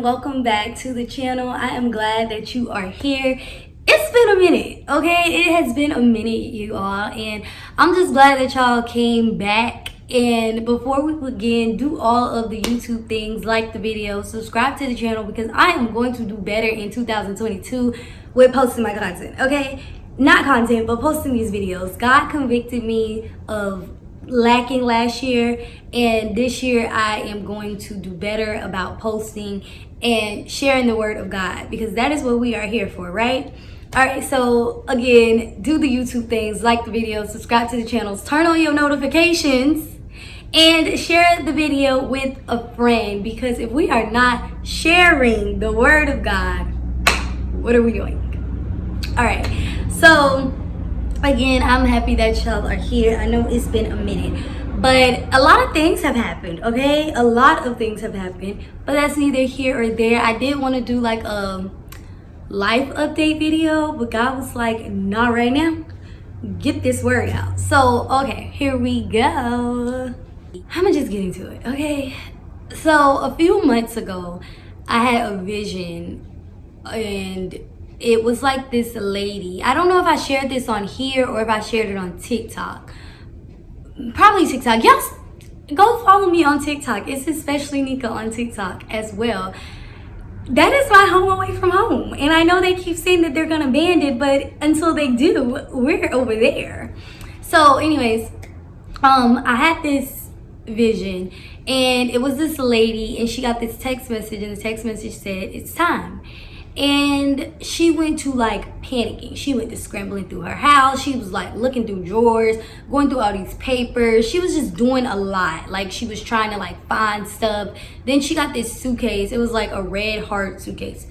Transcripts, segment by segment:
and welcome back to the channel. I am glad that you are here. It's been a minute, okay? It has been a minute, you all, and I'm just glad that y'all came back. And before we begin, do all of the YouTube things, like the video, subscribe to the channel, because I am going to do better in 2022 with posting my content, okay? Not content, but posting these videos. God convicted me of lacking last year, and this year I am going to do better about posting and sharing the word of God, because that is what we are here for, right? All right, so again, do the YouTube things, like the video, subscribe to the channels, turn on your notifications, and share the video with a friend, because if we are not sharing the word of God, what are we doing? All right, so again, I'm happy that y'all are here. I know it's been a minute, but a lot of things have happened, okay? A lot of things have happened, but that's neither here or there. I did want to do like a life update video, but God was like, not right now. Get this word out. So, okay, here we go. I'm gonna just get into it, okay? So, a few months ago, I had a vision, and it was like this lady. I don't know if I shared this on here or if I shared it on TikTok. Probably TikTok. Y'all go follow me on TikTok. It's especially Nika on TikTok as well. That is my home away from home. And I know they keep saying that they're gonna ban it, but until they do, we're over there. So anyways, I had this vision, and it was this lady, and she got this text message, and the text message said, "It's time." And she went to like panicking. She went to scrambling through her house. She was like looking through drawers, going through all these papers. She was just doing a lot. Like she was trying to like find stuff. Then she got this suitcase. It was like a red heart suitcase.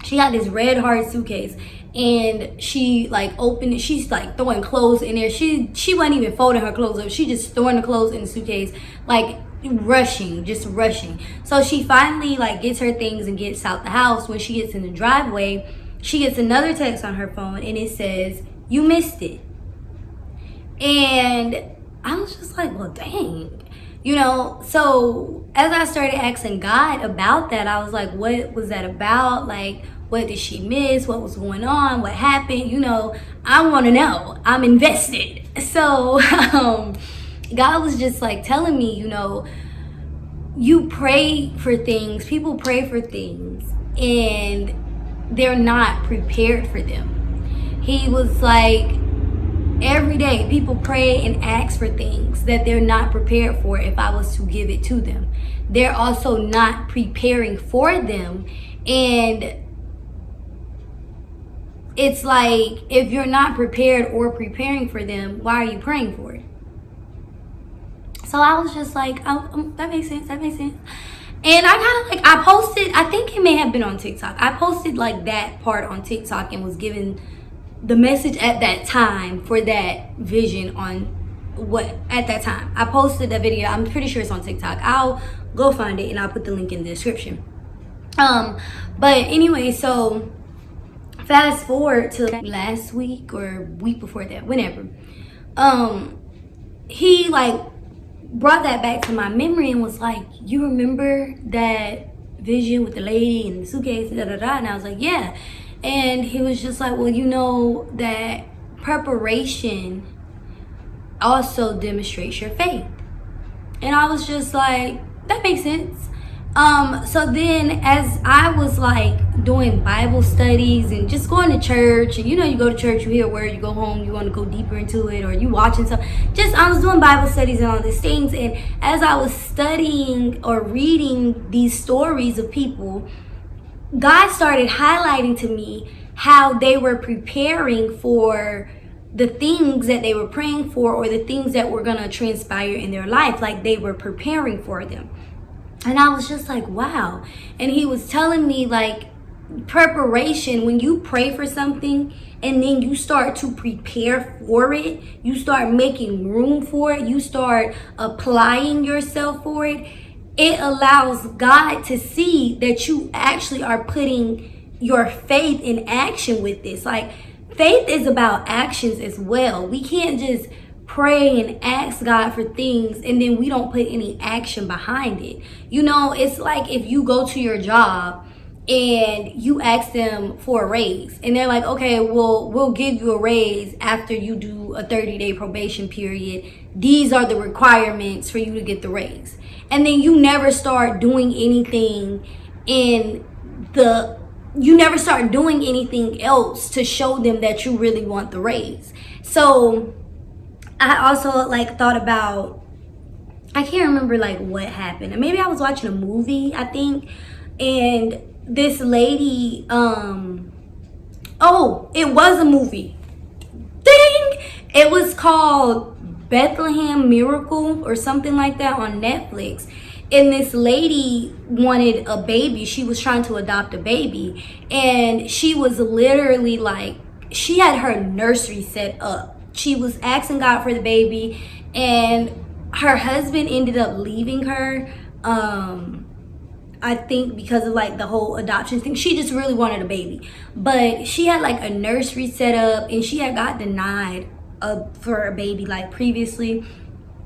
She got this red heart suitcase, and she like opened it. She's like throwing clothes in there. She wasn't even folding her clothes up. She just throwing the clothes in the suitcase, like just rushing. So she finally like gets her things and gets out the house. When she gets in the driveway, she gets another text on her phone, and it says, "You missed it." And I was just like, well, dang, you know. So as I started asking God about that, I was like, what was that about? Like, what did she miss? What was going on? What happened? You know, I want to know. I'm invested. So God was just like telling me, you know, you pray for things, people pray for things, and they're not prepared for them. He was like, every day people pray and ask for things that they're not prepared for if I was to give it to them. They're also not preparing for them. And it's like, if you're not prepared or preparing for them, why are you praying for it? So I was just like, oh, that makes sense. And I kind of like, I posted, I think it may have been on TikTok. I posted like that part on TikTok and was given the message at that time for that vision on what, at that time. I posted the video. I'm pretty sure it's on TikTok. I'll go find it and I'll put the link in the description. But anyway, so fast forward to last week or week before that, whenever. He like brought that back to my memory and was like, you remember that vision with the lady and the suitcase, da da da? And I was like, yeah. And he was just like, well, you know that preparation also demonstrates your faith. And I was just like, that makes sense. So then as I was like doing Bible studies and just going to church, and you know, you go to church, you hear a word, you go home, you want to go deeper into it, or you watching something. I was doing Bible studies and all these things. And as I was studying or reading these stories of people, God started highlighting to me how they were preparing for the things that they were praying for, or the things that were going to transpire in their life. Like they were preparing for them. And I was just like, wow. And he was telling me like preparation, when you pray for something and then you start to prepare for it, you start making room for it, you start applying yourself for it, it allows God to see that you actually are putting your faith in action with this. Like faith is about actions as well. We can't just pray and ask God for things and then we don't put any action behind it. You know, it's like if you go to your job and you ask them for a raise and they're like, okay, well, we'll give you a raise after you do a 30-day probation period. These are the requirements for you to get the raise. And then you never start doing anything you never start doing anything else to show them that you really want the raise. So I also like thought about, I can't remember like what happened. Maybe I was watching a movie, I think, and this lady, oh, it was a movie. Ding! It was called Bethlehem Miracle or something like that on Netflix. And this lady wanted a baby. She was trying to adopt a baby. And she was literally like, she had her nursery set up. She was asking God for the baby. And her husband ended up leaving her. I think because of like the whole adoption thing. She just really wanted a baby. But she had like a nursery set up. And she had got denied for a baby like previously.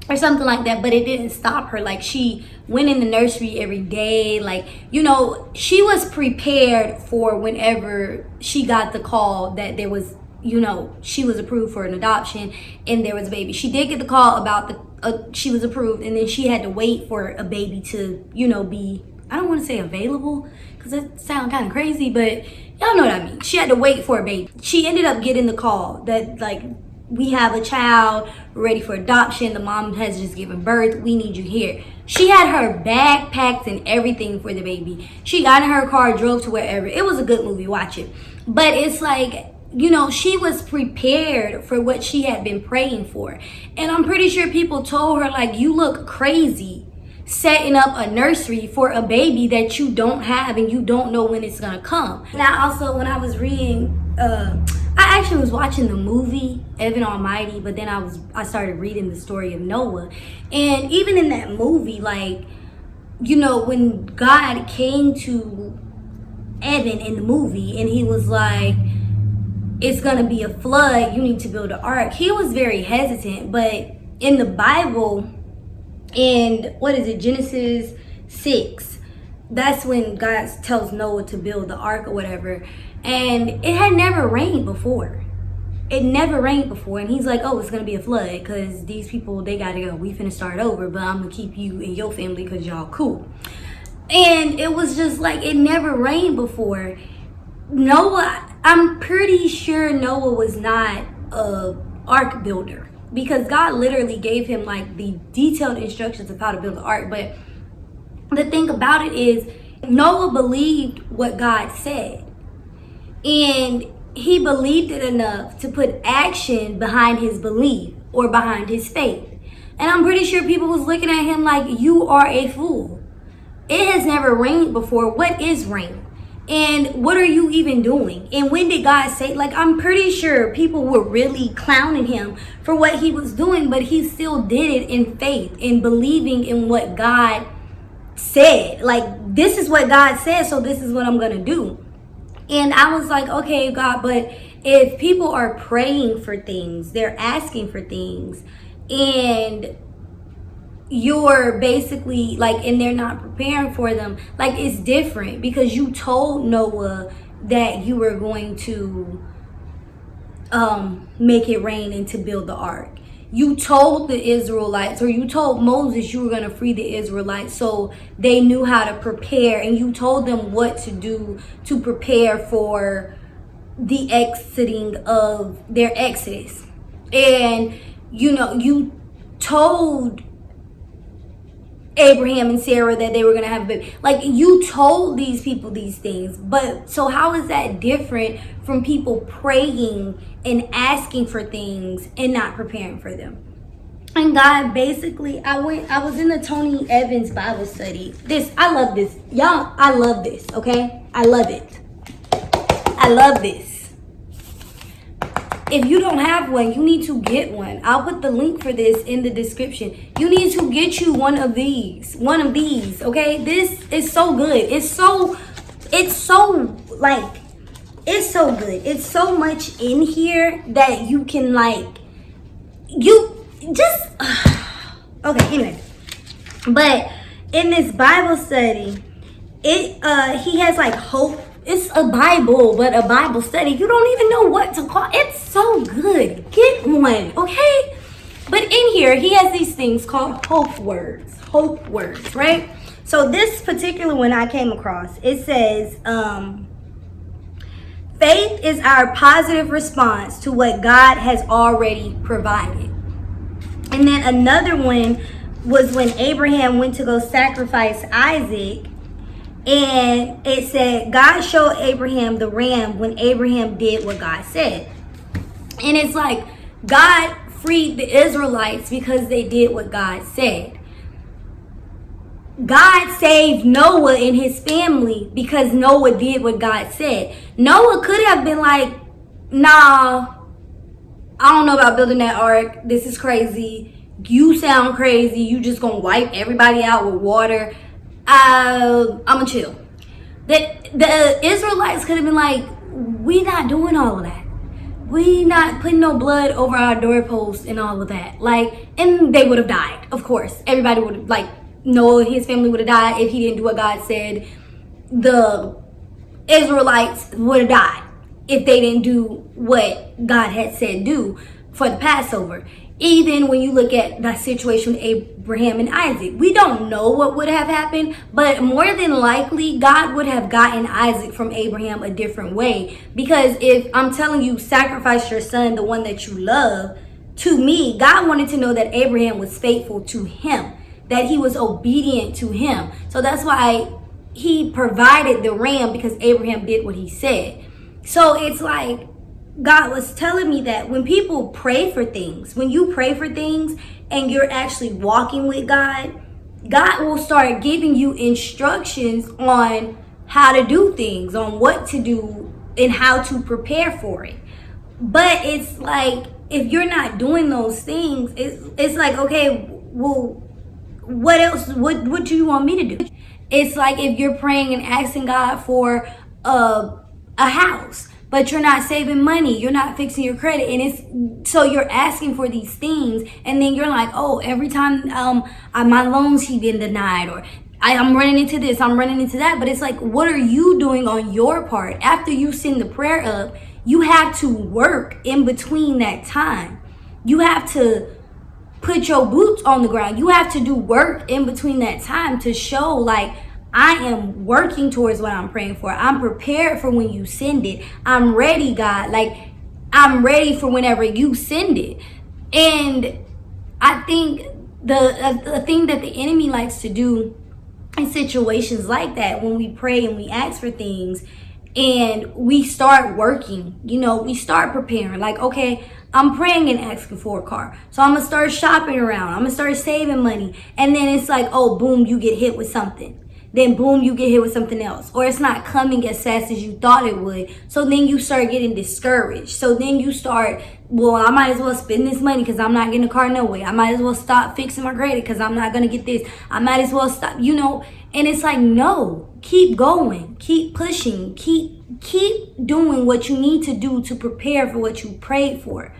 Or something like that, but it didn't stop her. Like, she went in the nursery every day. Like, you know, she was prepared for whenever she got the call that there was, you know, she was approved for an adoption and there was a baby. She did get the call about she was approved, and then she had to wait for a baby to, you know, be, I don't want to say available because that sounds kind of crazy, but y'all know what I mean. She had to wait for a baby. She ended up getting the call that, like, we have a child ready for adoption. The mom has just given birth. We need you here. She had her bag packed and everything for the baby. She got in her car, drove to wherever. It was a good movie. Watch it. But it's like, you know, she was prepared for what she had been praying for. And I'm pretty sure people told her, like, you look crazy setting up a nursery for a baby that you don't have and you don't know when it's going to come. And I also, when I was reading, I actually was watching the movie Evan Almighty, but then I started reading the story of Noah. And even in that movie, like, you know, when God came to Evan in the movie and he was like, it's gonna be a flood, you need to build an ark, he was very hesitant. But in the Bible, in Genesis 6, that's when God tells Noah to build the ark or whatever. And it had never rained before. It never rained before. And he's like, oh, it's going to be a flood because these people, they got to go. We finna start over, but I'm going to keep you and your family because y'all cool. And it was just like, it never rained before. Noah, I'm pretty sure Noah was not a ark builder because God literally gave him like the detailed instructions of how to build the ark. But the thing about it is, Noah believed what God said. And he believed it enough to put action behind his belief or behind his faith. And I'm pretty sure people was looking at him like, you are a fool. It has never rained before. What is rain? And what are you even doing? And when did God say, like, I'm pretty sure people were really clowning him for what he was doing, but he still did it in faith, in believing in what God said. Like, this is what God said, so this is what I'm going to do. And I was like, okay, God, but if people are praying for things, they're asking for things, and you're basically like, and they're not preparing for them, like, it's different because you told Noah that you were going to make it rain and to build the ark. You told the Israelites, or you told Moses you were going to free the Israelites so they knew how to prepare, and you told them what to do to prepare for the exiting of their exodus. And, you know, you told Abraham and Sarah that they were going to have a baby. Like, you told these people these things. But so how is that different from people praying and asking for things and not preparing for them? And God basically, I was in the Tony Evans Bible study. I love this. Y'all, I love this, okay? I love it. I love this. If you don't have one, you need to get one. I'll put the link for this in the description. You need to get you one of these, okay? This is so good. It's so good. It's so much in here that you can, like, just okay, anyway. But in this Bible study, he has like hope. It's a Bible, but a Bible study. You don't even know what to call. It's so good. Get one, okay? But in here, he has these things called hope words. Hope words, right? So this particular one I came across, it says, faith is our positive response to what God has already provided. And then another one was when Abraham went to go sacrifice Isaac. And it said, God showed Abraham the ram when Abraham did what God said. And it's like, God freed the Israelites because they did what God said. God saved Noah and his family because Noah did what God said. Noah could have been like, nah, I don't know about building that ark. This is crazy. You sound crazy. You just gonna wipe everybody out with water. I'ma chill. The Israelites could have been like, we not doing all of that. We not putting no blood over our doorposts and all of that. Like, and they would have died, of course. Everybody would have, like, Noah, his family would have died if he didn't do what God said. The Israelites would have died if they didn't do what God had said do for the Passover. Even when you look at the situation with Abraham and Isaac, we don't know what would have happened, but more than likely, God would have gotten Isaac from Abraham a different way. Because if I'm telling you, sacrifice your son, the one that you love, to me, God wanted to know that Abraham was faithful to him, that he was obedient to him. So that's why he provided the ram, because Abraham did what he said. So it's like, God was telling me that when people pray for things, when you pray for things and you're actually walking with God, God will start giving you instructions on how to do things, on what to do and how to prepare for it. But it's like, if you're not doing those things, it's like, okay, well, what else, what do you want me to do? It's like if you're praying and asking God for a house, but you're not saving money, you're not fixing your credit, and it's so you're asking for these things, and then you're like, oh, every time my loans keep getting denied, or I'm running into this, I'm running into that. But it's like, what are you doing on your part? After you send the prayer up, you have to work in between that time. You have to put your boots on the ground. You have to do work in between that time to show, like, I am working towards what I'm praying for. I'm prepared for when you send it. I'm ready, God. Like, I'm ready for whenever you send it. And I think the thing that the enemy likes to do in situations like that, when we pray and we ask for things and we start working, we start preparing. Like, okay, I'm praying and asking for a car, so I'm going to start shopping around. I'm going to start saving money. And then it's like, oh, boom, you get hit with something. Then boom, you get hit with something else, or it's not coming as fast as you thought it would. So then you start getting discouraged. So then you start, well, I might as well spend this money because I'm not getting a car no way. I might as well stop fixing my credit because I'm not going to get this. I might as well stop, and it's like, no, keep going, keep pushing, keep doing what you need to do to prepare for what you prayed for.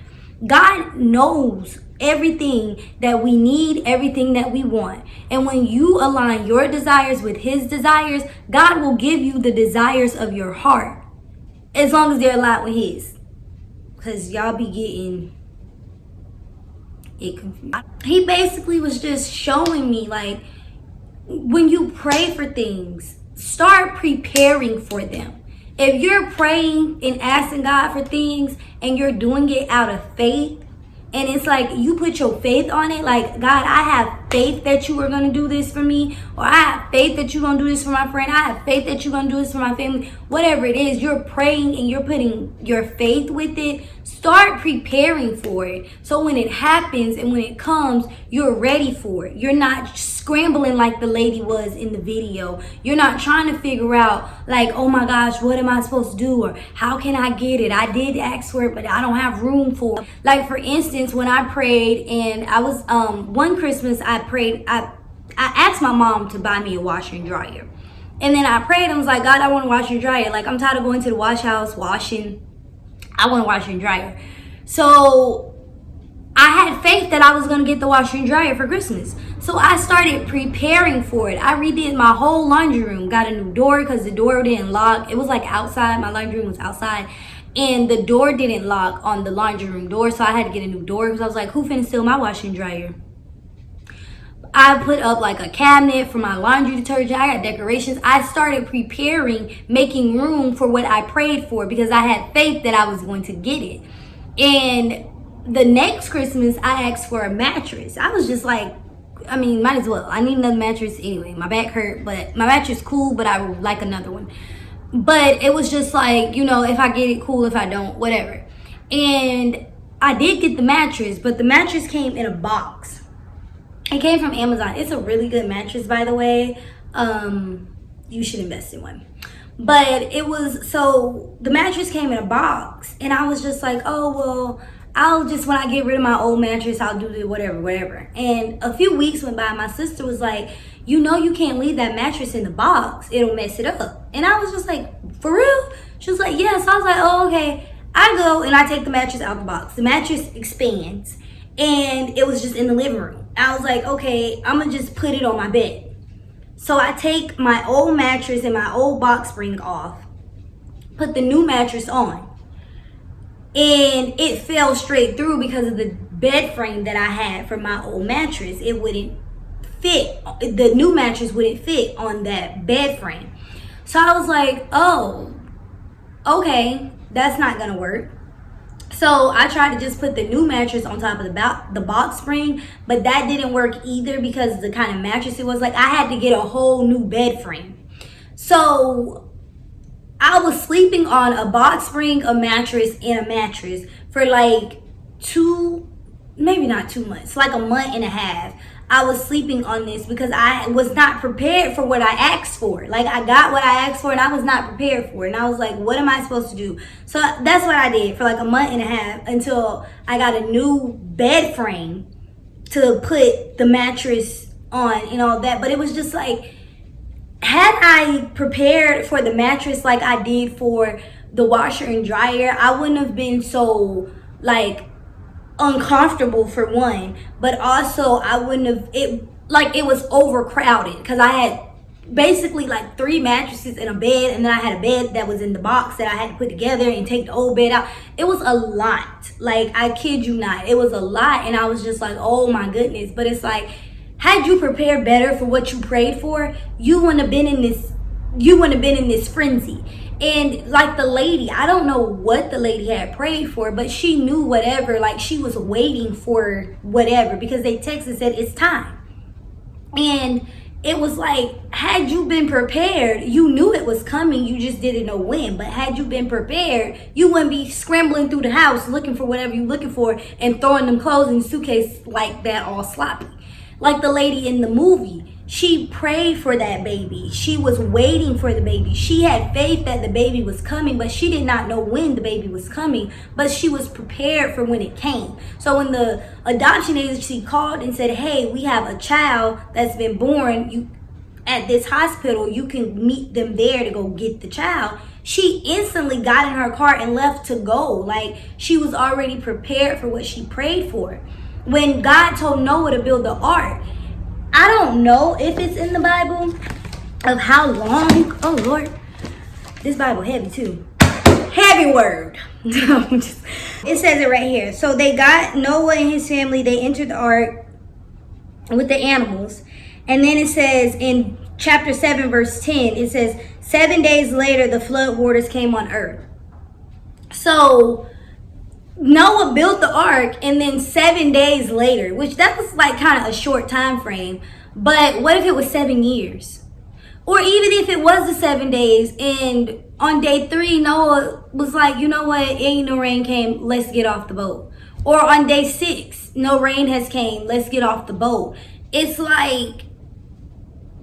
God knows everything that we need, everything that we want. And when you align your desires with his desires, God will give you the desires of your heart, as long as they're aligned with his. Because y'all be getting it confused. He basically was just showing me, like, when you pray for things, start preparing for them. If you're praying and asking God for things and you're doing it out of faith, and it's like you put your faith on it, like, God, I have faith that you are going to do this for me, or I have faith that you're going to do this for my friend, I have faith that you're going to do this for my family. Whatever it is, you're praying and you're putting your faith with it. Start preparing for it, so when it happens and when it comes, you're ready for it. You're not scrambling like the lady was in the video. You're not trying to figure out, like, oh my gosh, what am I supposed to do, or how can I get it? I did ask for it, but I don't have room for it. Like, for instance, when I prayed, and I was one Christmas I prayed, I asked my mom to buy me a washer and dryer. And then I prayed and was like, God, I want to wash and dryer. Like, I'm tired of going to the wash house washing. I want to wash and dryer. So I had faith that I was going to get the washer and dryer for Christmas. So I started preparing for it. I redid my whole laundry room, got a new door because the door didn't lock. It was like outside. My laundry room was outside. And the door didn't lock on the laundry room door. So I had to get a new door because I was like, who finna steal my washer and dryer? I put up like a cabinet for my laundry detergent. I got decorations. I started preparing, making room for what I prayed for because I had faith that I was going to get it. And the next Christmas, I asked for a mattress. I was just like, I mean, might as well. I need another mattress anyway. My back hurt, but my mattress cool, but I would like another one. But it was just like, you know, if I get it, cool. If I don't, whatever. And I did get the mattress, but the mattress came in a box. It came from Amazon. It's a really good mattress, by the way. You should invest in one. But it was, so the mattress came in a box, and I was just like, oh, well, I'll just, when I get rid of my old mattress, I'll do the whatever. And a few weeks went by. My sister was like, you know, you can't leave that mattress in the box. It'll mess it up. And I was just like, for real? She was like, yeah. So I was like, oh, okay. I go and I take the mattress out the box. The mattress expands, and it was just in the living room. I was like, okay, I'm gonna just put it on my bed. So I take my old mattress and my old box spring off, put the new mattress on, and it fell straight through because of the bed frame that I had for my old mattress. It wouldn't fit. The new mattress wouldn't fit on that bed frame. So I was like, oh, okay, that's not gonna work. So I tried to just put the new mattress on top of the box spring, but that didn't work either because of the kind of mattress it was. Like, I had to get a whole new bed frame. So I was sleeping on a box spring, a mattress, and a mattress for like maybe not 2 months, like a month and a half. I was sleeping on this because I was not prepared for what I asked for. Like, I got what I asked for and I was not prepared for it. And I was like, what am I supposed to do? So that's what I did for like a month and a half until I got a new bed frame to put the mattress on and all that. But it was just like, had I prepared for the mattress like I did for the washer and dryer, I wouldn't have been so like uncomfortable, for one, but also I wouldn't have, it was overcrowded because I had basically like 3 mattresses in a bed, and then I had a bed that was in the box that I had to put together and take the old bed out. It was a lot. Like, I kid you not, it was a lot. And I was just like, oh my goodness. But it's like, had you prepared better for what you prayed for, you wouldn't have been in this frenzy. And like the lady, I don't know what the lady had prayed for, but she knew whatever, like she was waiting for whatever, because they texted and said it's time. And it was like, had you been prepared, you knew it was coming, you just didn't know when. But had you been prepared, you wouldn't be scrambling through the house looking for whatever you're looking for and throwing them clothes in the suitcase like that, all sloppy. Like the lady in the movie, she prayed for that baby. She was waiting for the baby. She had faith that the baby was coming, but she did not know when the baby was coming, but she was prepared for when it came. So when the adoption agency called and said, hey, we have a child that's been born at this hospital, you can meet them there to go get the child, she instantly got in her car and left to go. Like, she was already prepared for what she prayed for. When God told Noah to build the ark, I don't know if it's in the Bible of how long. Oh Lord, this Bible heavy too. Heavy word. It says it right here. So they got Noah and his family, they entered the ark with the animals. And then it says in chapter 7 verse 10, it says 7 days later the flood waters came on earth. So Noah built the ark, and then 7 days later, which that was like kind of a short time frame, but what if it was 7 years? Or even if it was the 7 days, and on day 3 Noah was like, you know what, ain't no rain came, let's get off the boat. Or on day 6, no rain has came, let's get off the boat. It's like,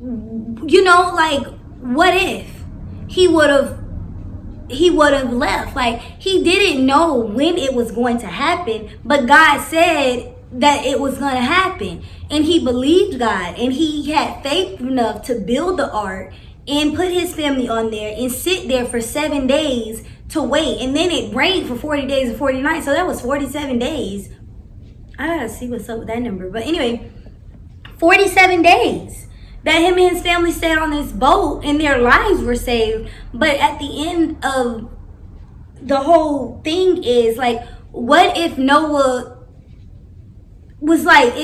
you know, like, what if he would have left? Like, he didn't know when it was going to happen, but God said that it was going to happen, and he believed God, and he had faith enough to build the ark and put his family on there and sit there for 7 days to wait. And then it rained for 40 days and 40 nights, so that was 47 days I gotta see what's up with that number. But anyway, 47 days that him and his family stayed on this boat and their lives were saved. But at the end of the whole thing is like, what if Noah was like,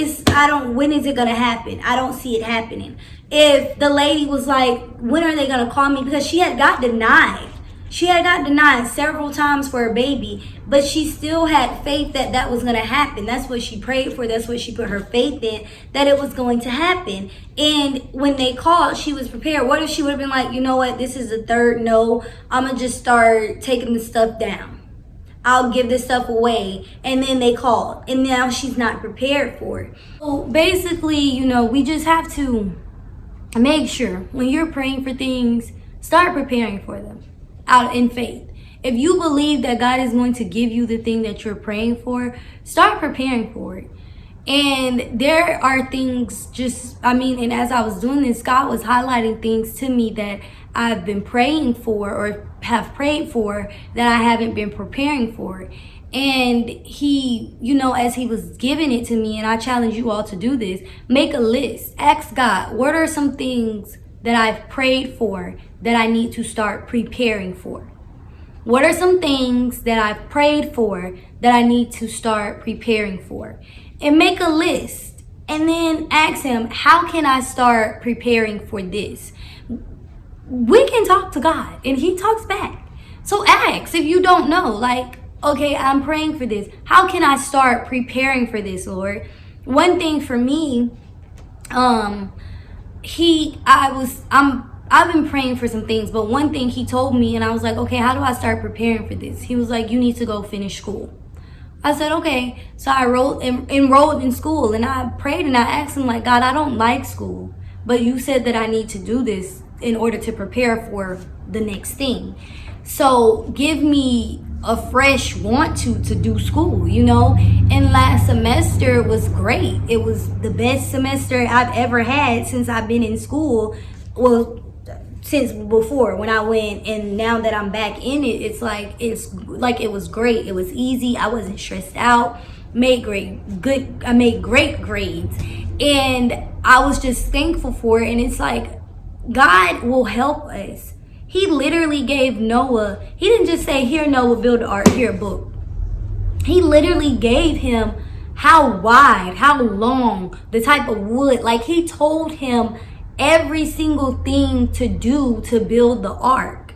when is it gonna happen? I don't see it happening. If the lady was like, when are they gonna call me? Because she had got denied. She had got denied several times for a baby, but she still had faith that that was going to happen. That's what she prayed for. That's what she put her faith in, that it was going to happen. And when they called, she was prepared. What if she would have been like, you know what, this is the third no, I'm going to just start taking the stuff down. I'll give this stuff away. And then they called, and now she's not prepared for it. So basically, you know, we just have to make sure when you're praying for things, start preparing for them out in faith. If you believe that God is going to give you the thing that you're praying for, start preparing for it. And there are things and as I was doing this, God was highlighting things to me that I've been praying for or have prayed for that I haven't been preparing for. And he, you know, as he was giving it to me, and I challenge you all to do this, make a list. Ask God, what are some things that I've prayed for that I need to start preparing for? What are some things that I've prayed for that I need to start preparing for? And make a list. And then ask him, how can I start preparing for this? We can talk to God and he talks back. So ask if you don't know, like, okay, I'm praying for this. How can I start preparing for this, Lord? One thing for me, I've been praying for some things, but one thing he told me, and I was like, okay, how do I start preparing for this? He was like, you need to go finish school. I said, okay. So I enrolled in school, and I prayed and I asked him, like, God, I don't like school, but you said that I need to do this in order to prepare for the next thing. So give me a fresh want to do school, you know. And last semester was great. It was the best semester I've ever had since I've been in school. Well, since before when I went, and now that I'm back in it, it's like it was great. It was easy. I wasn't stressed out. I made great grades, and I was just thankful for it. And it's like God will help us. He literally gave Noah, he didn't just say, here, Noah, build an ark, here, a book. He literally gave him how wide, how long, the type of wood. Like, he told him every single thing to do to build the ark.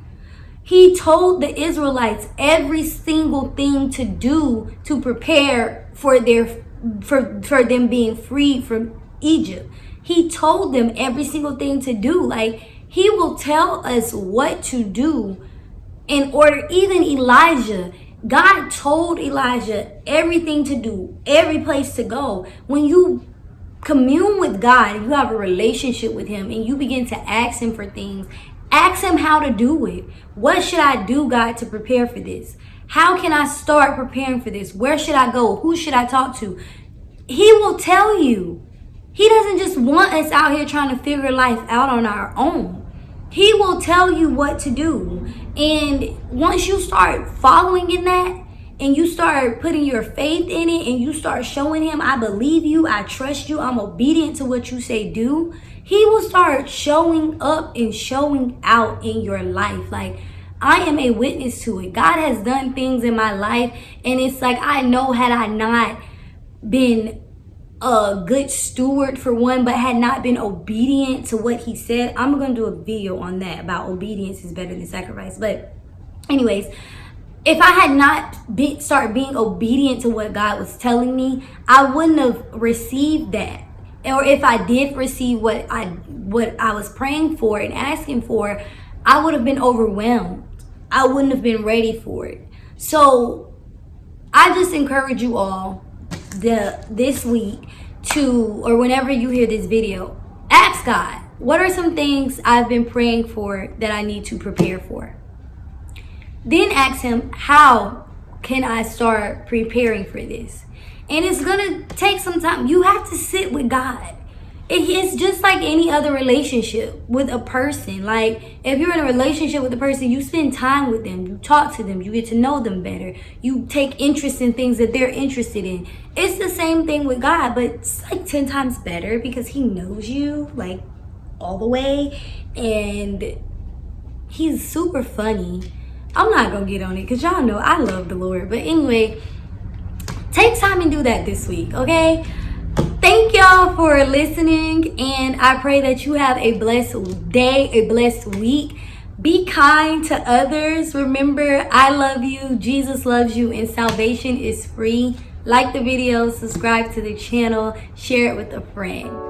He told the Israelites every single thing to do to prepare for them being freed from Egypt. He told them every single thing to do. Like, he will tell us what to do in order. Even Elijah, God told Elijah everything to do, every place to go. When you commune with God, and you have a relationship with him, and you begin to ask him for things, ask him how to do it. What should I do, God, to prepare for this? How can I start preparing for this? Where should I go? Who should I talk to? He will tell you. He doesn't just want us out here trying to figure life out on our own. He will tell you what to do. And once you start following in that, and you start putting your faith in it, and you start showing him, I believe you, I trust you, I'm obedient to what you say do, he will start showing up and showing out in your life. Like, I am a witness to it. God has done things in my life, and it's like, I know, had I not been a good steward for one, but had not been obedient to what he said. I'm going to do a video on that, about obedience is better than sacrifice. But anyways, if I had not started being obedient to what God was telling me, I wouldn't have received that. Or if I did receive what I was praying for and asking for, I would have been overwhelmed. I wouldn't have been ready for it. So I just encourage you all this week or whenever you hear this video, ask God, what are some things I've been praying for that I need to prepare for? Then ask him, how can I start preparing for this? And it's going to take some time. You have to sit with God. It's just like any other relationship with a person. Like, if you're in a relationship with a person, you spend time with them, you talk to them, you get to know them better, you take interest in things that they're interested in. It's the same thing with God, but it's like 10 times better because he knows you like all the way, and he's super funny. I'm not gonna get on it because y'all know I love the Lord. But anyway, take time and do that this week, okay? Thank y'all for listening, and I pray that you have a blessed day, a blessed week. Be kind to others. Remember, I love you, Jesus loves you, and salvation is free. Like the video, subscribe to the channel, share it with a friend.